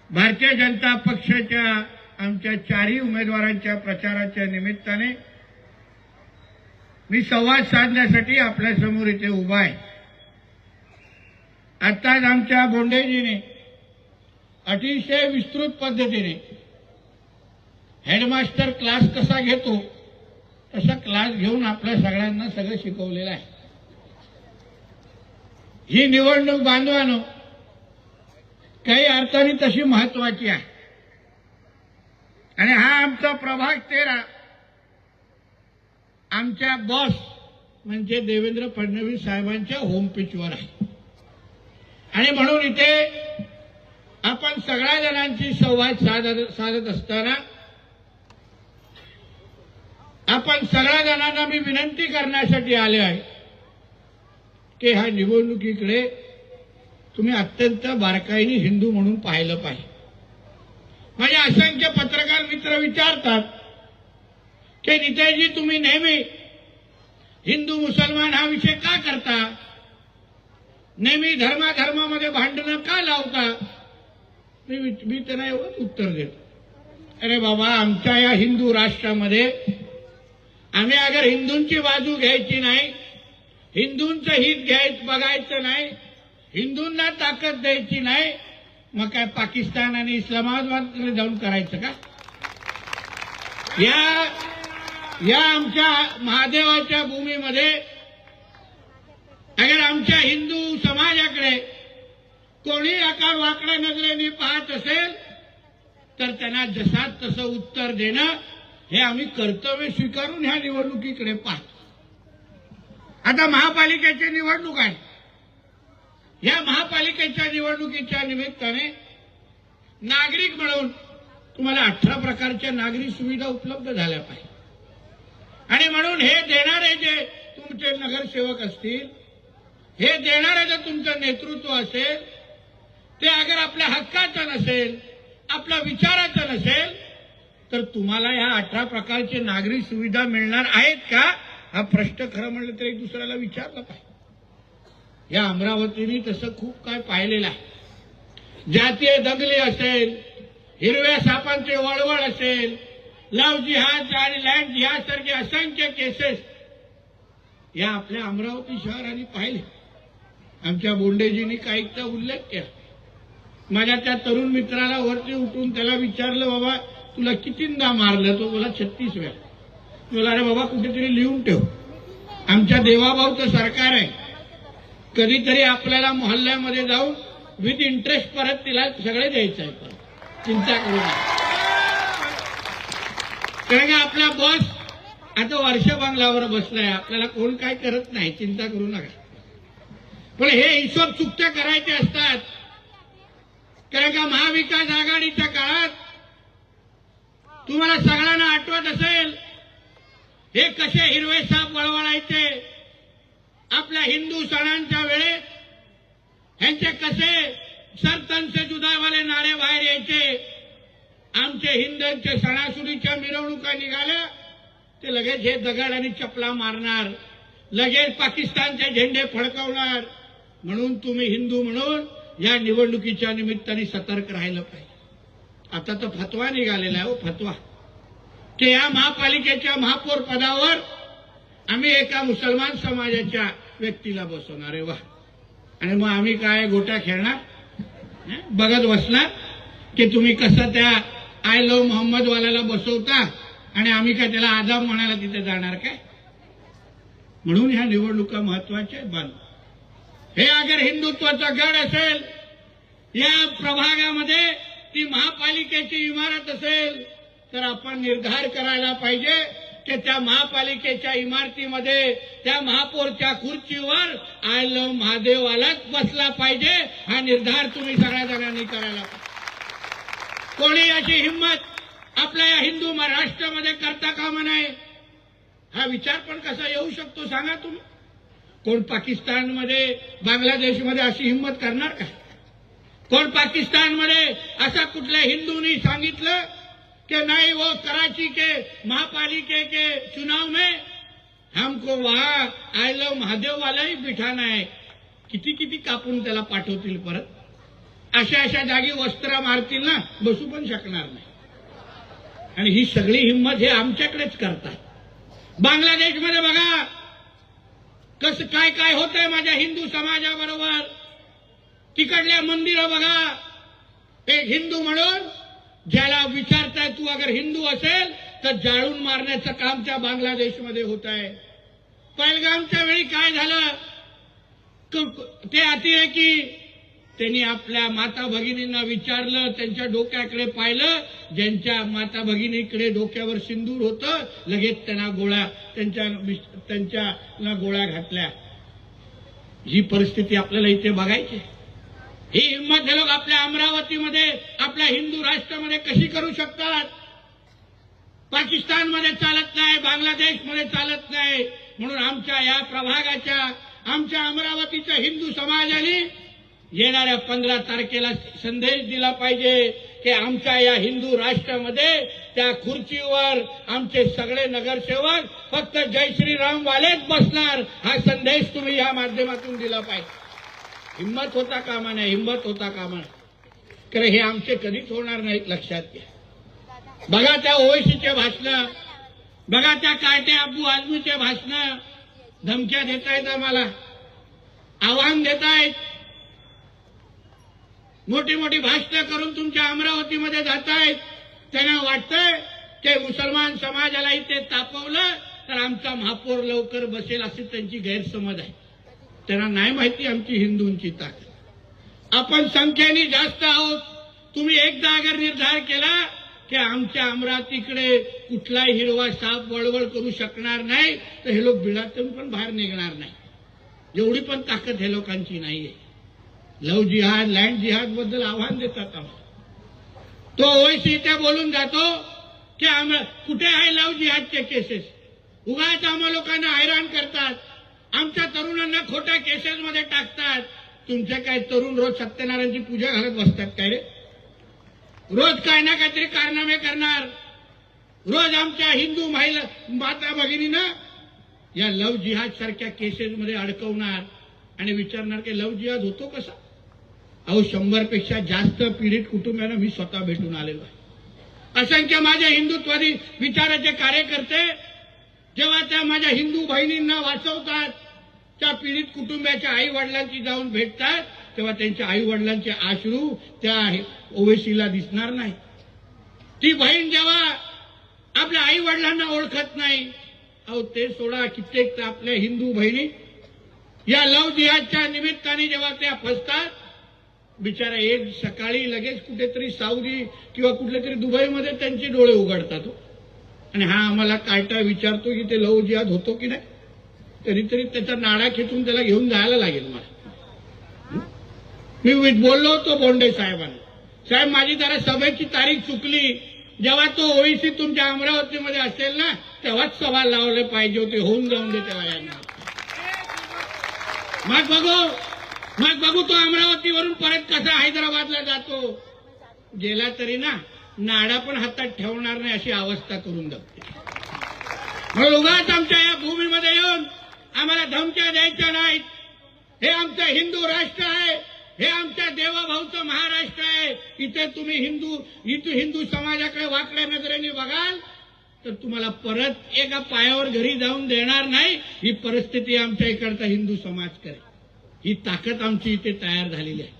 भारतीय जनता पक्षाच्या आमच्या चारही उमेदवारांच्या प्रचाराच्या निमित्ताने मी संवाद साधण्यासाठी आपल्यासमोर इथे उभा आहे। आताच आमच्या बोंडेजीने अतिशय विस्तृत पद्धतीने हेडमास्टर क्लास कसा घेतो तसा क्लास घेऊन आपल्या सगळ्यांना सगळं शिकवलेलं आहे। ही निवडणूक बांधवानो काही अर्थाने तशी महत्वाची आहे आणि हा आमचा प्रभाग 13 आमच्या बॉस म्हणजे देवेंद्र फडणवीस साहेबांच्या होम पिचवर आहे आणि म्हणून इथे आपण सगळ्या जणांशी संवाद साधत असताना आपण सगळ्या जणांना मी विनंती करण्यासाठी आले आहे की ह्या निवडणुकीकडे तुम्ही अत्यंत बारकाईने हिंदू म्हणून पाहिलं पाहिजे। माझे असंख्य पत्रकार मित्र विचारतात की नितेशजी तुम्ही नेहमी हिंदू मुसलमान हा विषय का करता, नेहमी धर्माधर्मामध्ये भांडणं का लावता। मी त्यांना एवढंच उत्तर देतो, अरे बाबा आमच्या या हिंदू राष्ट्रामध्ये आम्ही अगर हिंदूंची बाजू घ्यायची नाही, हिंदूंचं हित बघायचं नाही, हिंदूंना ताकद द्यायची नाही, मग काय पाकिस्तान आणि इस्लामाबादकडे जाऊन करायचं का। या आमच्या महादेवाच्या भूमीमध्ये अगर आमच्या हिंदू समाजाकडे कोणी आकार वाकड्या नजरेने पाहत असेल तर त्यांना जसा तसं उत्तर देणं हे आम्ही कर्तव्य स्वीकारून ह्या निवडणुकीकडे पाहतो। आता महापालिकेची निवडणूक आहे। या महापालिकेच्या निवडणुकीच्या निमित्ताने नागरिक म्हणून तुम्हाला 18 प्रकारच्या नागरी सुविधा उपलब्ध झाल्या पाहिजे आणि म्हणून हे देणारे जे तुमचे नगरसेवक असतील, हे देणारे जे तुमचं नेतृत्व असेल ते अगर आपल्या हक्काचं नसेल, आपल्या विचाराचं नसेल तर तुम्हाला या 18 प्रकारचे नागरी सुविधा मिळणार आहेत का हा प्रश्न खरं म्हणलं तर एक दुसऱ्याला विचारला पाहिजे। या अमरावतीने तसं खूप काय पाहिलेलं आहे। जातीय दंगली असेल, हिरव्या सापांचे वळवळ असेल, लव्ह जिहाद आणि लँड जिहाद सारखे असंख्य केसेस या आपल्या अमरावती शहराने पाहिले। आमच्या बोंडेजींनी काहीचा उल्लेख केला। माझ्या त्या तरुण मित्राला वरती उठून त्याला विचारलं, बाबा तुला कितींदा मारलं? तो बोला 36 वेळा। बोला अरे बाबा कुठेतरी लिहून ठेव, आमच्या देवाभाऊचं सरकार आहे, कधीतरी आपल्याला मोहल्ल्यामध्ये जाऊन विथ इंटरेस्ट परत तिला सगळे द्यायचं आहे, परत चिंता करू नका। कारण का आपला बॉस आता वर्ष बंगल्यावर बसलाय, आपल्याला कोण काय करत नाही, चिंता करू नका। पण हे हिशोब चुकते करायचे असतात। कारण का महाविकास आघाडीच्या काळात तुम्हाला सगळ्यांना आठवत असेल हे कसे हिरवे साप वळवळायचे आपल्या हिंदू सणांच्या वेळेस, ह्यांचे कसे सरतन से जुदावाले नारे बाहेर यायचे। आमचे हिंदूंचे सणासुदीच्या मिरवणुका निघाल्या ते लगेच हे दगड आणि चपला मारणार, लगेच पाकिस्तानचे झेंडे फडकवणार। म्हणून तुम्ही हिंदू म्हणून या निवडणुकीच्या निमित्ताने सतर्क राहिलं पाहिजे। आता तर फतवा निघालेला आहे, फतवा की या महापालिकेच्या महापौर पदावर आम्ही एका मुसलमान समाजाच्या व्यक्तीला बसवणार आहे। वा, आणि मग आम्ही काय गोट्या खेळणार, बघत बसणार की तुम्ही कसं त्या आय लव्ह मोहम्मद वाल्याला बसवता आणि आम्ही काय त्याला आदाब म्हणायला तिथे जाणार काय। म्हणून ह्या निवडणुका महत्वाच्या आहेत। हे अगर हिंदुत्वाचा गड असेल, या प्रभागामध्ये ती महापालिकेची इमारत असेल तर आपण निर्धार करायला पाहिजे की त्या महापालिकेच्या इमारतीमध्ये त्या महापौरच्या खुर्चीवर आय लव्ह महादेववालाच बसला पाहिजे। हा निर्धार तुम्ही सगळ्या जणांनी करायला पाहिजे। कोणी याची हिंमत आपल्या या हिंदू राष्ट्रामध्ये करता कामा नये। हा विचार पण कसा येऊ शकतो सांगा तुम्ही। कोण पाकिस्तानमध्ये, बांगलादेशमध्ये अशी हिंमत करणार का? कोण पाकिस्तानमध्ये असा कुठल्या हिंदूंनी सांगितलं कि नहीं वो कराची के महापालिके के चुनाव में हमको वहां आय लव्ह महादेव वाला ही बिठाना है। किती किती कापून त्याला पाठवतील परत। अशा अशा जागी वस्त्र मारतील ना, बसू पण शकणार नाही. आणि ही सगळी हिंमत हे आमच्याकडेच करतात. बांगलादेशमध्ये बघा कसं काय काय होतंय माझ्या हिंदू समाजाबरोबर. तिकडल्या मंदिरं बघा, एक हिंदू म्हणून ज्याला विचारताय तू अगर हिंदू असेल तर जाळून मारण्याचं काम त्या बांगलादेशमध्ये होत आहे. पहलगामच्या वेळी काय झालं, ते अतिरेकी त्यांनी आपल्या माता भगिनींना विचारलं, त्यांच्या डोक्याकडे पाहिलं, ज्यांच्या माता भगिनीकडे डोक्यावर सिंदूर होतं लगेच त्यांना त्यांच्या गोळ्या घातल्या. ही परिस्थिती आपल्याला इथे बघायची. ही हिंमत हे लोक आपल्या अमरावतीमध्ये आपल्या हिंदू राष्ट्रामध्ये कशी करू शकतात. पाकिस्तानमध्ये चालत नाही, बांगलादेशमध्ये चालत नाही. म्हणून आमच्या या प्रभागाच्या, आमच्या अमरावतीच्या हिंदू समाजाने येणाऱ्या 15 तारखेला संदेश दिला पाहिजे की आमच्या या हिंदू राष्ट्रामध्ये त्या खुर्चीवर आमचे सगळे नगरसेवक फक्त जय श्रीराम वालेच बसणार. हा संदेश तुम्ही या माध्यमातून दिला पाहिजे. हिंमत होता कामा नये, हिंमत होता कामा नये. कारण हे आमचे कधीच होणार नाहीत, लक्षात घ्या. बघा त्या ओवैसीचे भाषण, बघा त्या कार्टे अब्बू आझमीचे भाषण, धमक्या देतायत, आम्हाला आव्हान देतायत, मोठी मोठी भाषणं करून तुमच्या अमरावतीमध्ये जातायत. त्यांना वाटतंय की मुसलमान समाजाला इथे तापवलं तर आमचा महापौर लवकर बसेल, अशी त्यांची गैरसमज आहे. त्यांना नाही माहिती आमची हिंदूंची ताकद. आपण संख्येने जास्त आहोत. तुम्ही एकदा अगर निर्धार केला की आमच्या अमरावतीकडे कुठलाही हिरवा साप वळवळ करू शकणार नाही तर हे लोक बिळातून पण बाहेर निघणार नाही. एवढी पण ताकद हे लोकांची नाहीये. लव्ह जिहाद, लँड जिहाद बद्दल आव्हान देतात आम्हाला. तो ओवैसी इथे बोलून जातो की कुठे आहे लव्ह जिहादचे केसेस. उगाच आम्हा लोकांना हैराण करतात, आमच्या तरुणांना खोट्या केसेसमध्ये टाकतात. तुमचे काय तरुण रोज सत्यनारायणची पूजा घालत बसतात काय रे? रोज काय ना काहीतरी कारनामे करणार. रोज आमच्या हिंदू महिला माता भगिनींना या लव्ह जिहाद सारख्या केसेसमध्ये अडकवणार आणि विचारणार की लव्ह जिहाद होतो कसा. अहो 100 पेक्षा जास्त पीडित कुटुंबांना मी स्वतः भेटून आलेलो आहे. असंख्य माझे हिंदुत्वादी विचाराचे कार्यकर्ते जेव्हा त्या माझ्या हिंदू बहिणींना वाचवतात, त्या पीडित कुटुंबाच्या आई वडिलांची जाऊन भेटतात, तेव्हा त्यांच्या आई वडिलांचे अश्रू त्या ओवैसीला दिसणार नाही. ती बहीण जेव्हा आपल्या आई वडिलांना ओळखत नाही, अहो ते सोडा, कित्येक आपल्या हिंदू बहिणी या लव्ह जिहादच्या निमित्ताने जेव्हा त्या फसतात, बिचारा एक सकाळी लगेच कुठेतरी सौदी किंवा कुठल्या तरी दुबईमध्ये त्यांचे डोळे उघडतात. आणि हा आम्हाला कायटा विचारतो की ते लव्ह जिहाद होतो की नाही. तरी त्याचा नाडा खेचून त्याला घेऊन जायला लागेल मला. मी बोललो होतो बोंडे साहेबांना, साहेब माझी जरा सभेची तारीख चुकली. जेव्हा तो ओवैसी तुमच्या अमरावतीमध्ये असेल ना तेव्हाच सभा लावले पाहिजे होते, होऊन जाऊन दे तेव्हा यांना. मग बघू तो अमरावतीवरून परत कसा हैदराबादला जातो. गेला तरी ना नाडा पण हातात ठेवणार नाही अशी अवस्था करून दाखवते. म्हणून उगाच आमच्या या भूमीमध्ये येऊन आम्हाला धमक्या द्यायच्या नाहीत. हे आमचं हिंदू राष्ट्र आहे, हे आमच्या देवाभाऊचं महाराष्ट्र आहे. इथे तुम्ही हिंदू समाजाकडे वाकड्या नजरेने बघाल तर तुम्हाला परत एका पायावर घरी जाऊन देणार नाही. ही परिस्थिती आमच्या इकडचा हिंदू समाज करेल. ही ताकद आमची इथे तयार झालेली आहे.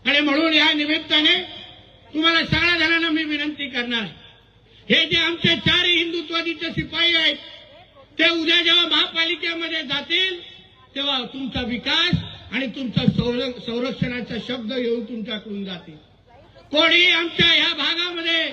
आणि म्हणून या निमित्ताने तुम्हाला सगळ्या जणांना मी विनंती करणार आहे, हे जे आमचे 4 हिंदुत्वादीचे शिपाई आहेत ते उद्या जेव्हा महापालिकेमध्ये जातील तेव्हा तुमचा विकास आणि तुमचा संरक्षणाचा शब्द येऊन तुमच्याकडून जातील. कोणी आमच्या या भागामध्ये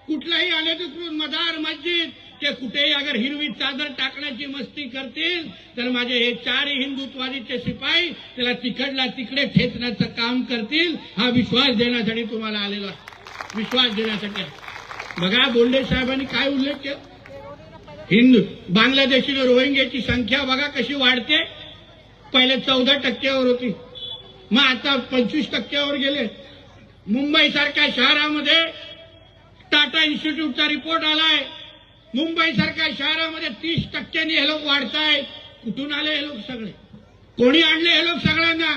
कुठलाही अनधिकृत मदार मस्जिद ते कुठेही अगर हिरवी चादर टाकण्याची मस्ती करतील तर माझे हे 4 हिंदुत्वादीचे शिपाई त्याला तिकडला तिकडे ठेचण्याचं काम करतील. हा विश्वास देण्यासाठी तुम्हाला आलेला, विश्वास देण्यासाठी. बघा बोंडे साहेबांनी काय उल्लेख केला. हिंदू बांगलादेशी रोहिंग्याची संख्या बघा कशी वाढते. पहिले 14% होती, मग आता 25% गेले. मुंबई सारख्या शहरामध्ये टाटा इन्स्टिट्यूटचा रिपोर्ट आलाय, मुंबई सारख्या शहरामध्ये 30% हे लोक वाढतायत. कुठून आले हे लोक सगळे, कोणी आणले हे लोक सगळ्यांना.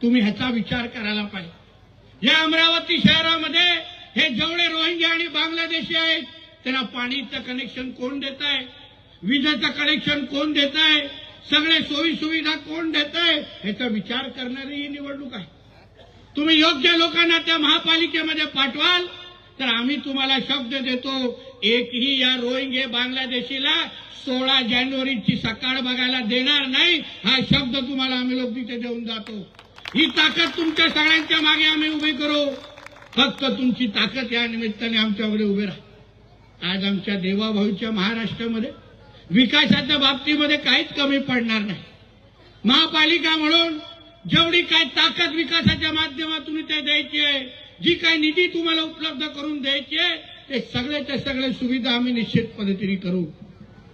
तुम्ही ह्याचा विचार करायला पाहिजे. या अमरावती शहरामध्ये हे जेवढे रोहिंग्या आणि बांगलादेशी आहेत त्यांना पाणीचं कनेक्शन कोण देत आहे, विजेचं कनेक्शन कोण देत आहे, सगळे सोयी सुविधा कोण देत आहे, ह्याचा विचार करणारी ही निवडणूक आहे. तुम्ही योग्य लोकांना त्या महापालिकेमध्ये पाठवाल तर आम्ही तुम्हाला शब्द देतो, एकही या रोहिंगे बांगलादेशीला 16 जानेवारीची सकाळ बघायला देणार नाही. हा शब्द तुम्हाला आम्ही लोक तिथे देऊन जातो. ही ताकद तुमच्या सगळ्यांच्या मागे आम्ही उभी करू. फक्त तुमची ताकद या निमित्ताने आमच्याकडे उभे राहा. आज आमच्या देवाभाऊच्या महाराष्ट्रामध्ये विकासाच्या बाबतीमध्ये काहीच कमी पडणार नाही. महापालिका म्हणून जेवढी काय ताकद विकासाच्या माध्यमातून ते द्यायची आहे, जी काय निधी तुम्हाला उपलब्ध करून द्यायची आहे, ते सगळ्याच्या सगळ्या सुविधा आम्ही निश्चित पद्धतीने करू.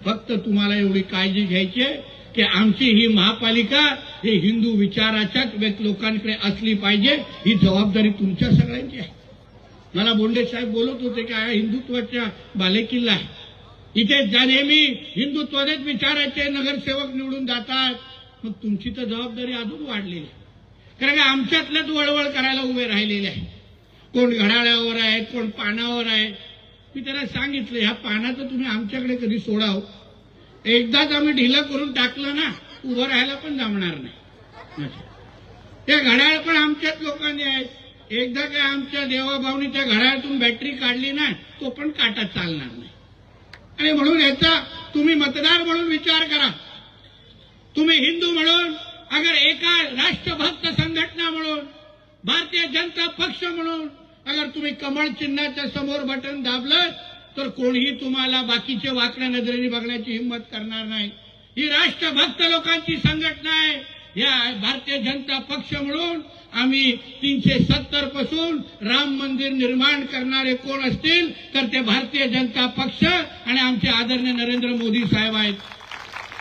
फक्त तुम्हाला एवढी काळजी घ्यायची आहे की आमची ही महापालिका ही हिंदू विचाराच्याच लोकांकडे असली पाहिजे. ही जबाबदारी तुमच्या सगळ्यांची आहे. मला बोंडे साहेब बोलत होते की हा हिंदुत्वाचा बालेकिल्ला आहे. इथे नेहमी हिंदुत्वानेच विचाराचे नगरसेवक निवडून जातात. मग तुमची तर जबाबदारी अजून वाढलेली आहे. कारण का आमच्यातल्याच वळवळ करायला उभे राहिलेले आहे. कोण घड्याळावर आहे, कोण पानावर आहे. मी त्यांना सांगितलं ह्या पानाचं तुम्ही आमच्याकडे कधी सोडाव. एकदाच आम्ही ढिलं करून टाकलं ना, उभं राहायला पण जमणार नाही. ते घड्याळ पण आमच्याच लोकांनी आहेत. एकदा काय आमच्या देवाभाऊनी त्या घड्याळातून बॅटरी काढली ना, तो पण काटा चालणार नाही. आणि म्हणून याचा तुम्ही मतदार म्हणून विचार करा. तुम्ही हिंदू म्हणून, अगर एका राष्ट्रभक्त संघटना म्हणून, भारतीय जनता पक्ष म्हणून अगर तुम्ही कमळ चिन्हाच्या समोर बटन दाबलं तर कोणीही तुम्हाला बाकीचे वाकड्या नजरेने बघण्याची हिंमत करणार नाही. ही राष्ट्रभक्त लोकांची संघटना आहे. या भारतीय जनता पक्ष म्हणून आम्ही 370 पासून राम मंदिर निर्माण करणारे कोण असतील तर ते भारतीय जनता पक्ष आणि आमचे आदरणीय नरेंद्र मोदी साहेब आहेत.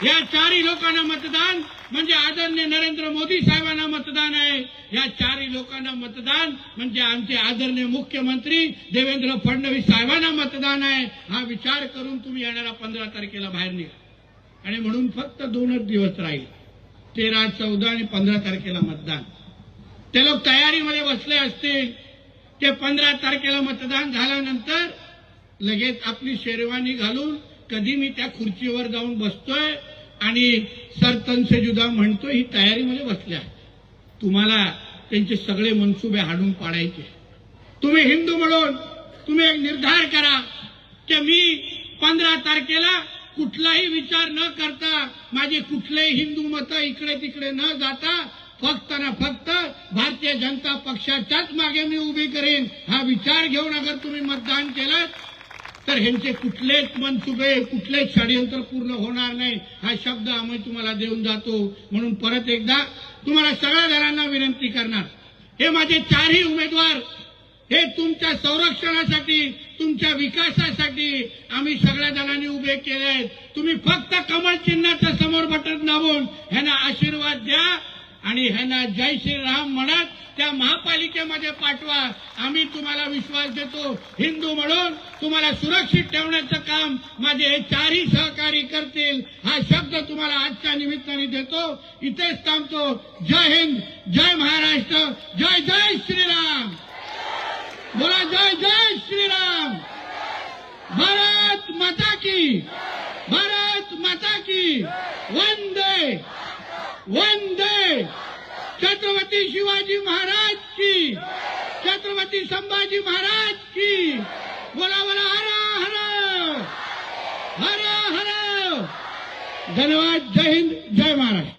या चारही लोकांना मतदान म्हणजे आदरणीय नरेंद्र मोदी साहेबांना मतदान आहे. या चारही लोकांना मतदान म्हणजे आमचे आदरणीय मुख्यमंत्री देवेंद्र फडणवीस साहेबांना मतदान आहे. हा विचार करून तुम्ही येणाऱ्या 15 तारखेला बाहेर निघा. आणि म्हणून फक्त 2च दिवस राहील. 13, 14 आणि 15 तारखेला मतदान. ते लोक तयारीमध्ये बसले असतील. ते 15 तारखेला मतदान झाल्यानंतर लगेच आपली शेरवानी घालून कधी मी त्या खुर्चीवर जाऊन बसतोय आणि सरतन से जुदा म्हणतोय, ही तयारीमध्ये बसल्या. तुम्हाला त्यांचे सगळे मनसुबे हाडून पाडायचे. तुम्ही हिंदू म्हणून तुम्ही एक निर्धार करा की मी 15 तारखेला कुठलाही विचार न करता, माझे कुठलेही हिंदू मत इकडे तिकडे न जाता फक्त ना फक्त भारतीय जनता पक्षाच्याच मागे मी उभी करेन. हा विचार घेऊन अगर तुम्ही मतदान केलं तर ह्यांचे कुठलेच मनसुबे, कुठलेच षडयंत्र पूर्ण होणार नाही. हा शब्द आम्ही तुम्हाला देऊन जातो. म्हणून परत एकदा तुम्हाला सगळ्या जणांना विनंती करणार, हे माझे चारही उमेदवार हे तुमच्या संरक्षणासाठी, तुमच्या विकासासाठी आम्ही सगळ्या जणांनी उभे केले आहेत. तुम्ही फक्त कमळ चिन्हाच्या समोर बटन दाबून ह्यांना आशीर्वाद द्या आणि ह्यांना जय श्रीराम म्हणत त्या महापालिकेमध्ये पाठवा. आम्ही तुम्हाला विश्वास देतो, हिंदू म्हणून तुम्हाला सुरक्षित ठेवण्याचं काम माझे हे चारही सहकारी करतील. हा शब्द तुम्हाला आजच्या निमित्ताने देतो. इथेच थांबतो. जय हिंद, जय महाराष्ट्र, जय जय श्रीराम. बोला जय जय श्रीराम. भारत माता की, भारत माता की. वंदे वंदे. छत्रपती शिवाजी महाराज की, छत्रपती संभाजी महाराज की. बोला बोला हर हर हर हर. धन्यवाद. जय हिंद, जय महाराष्ट्र.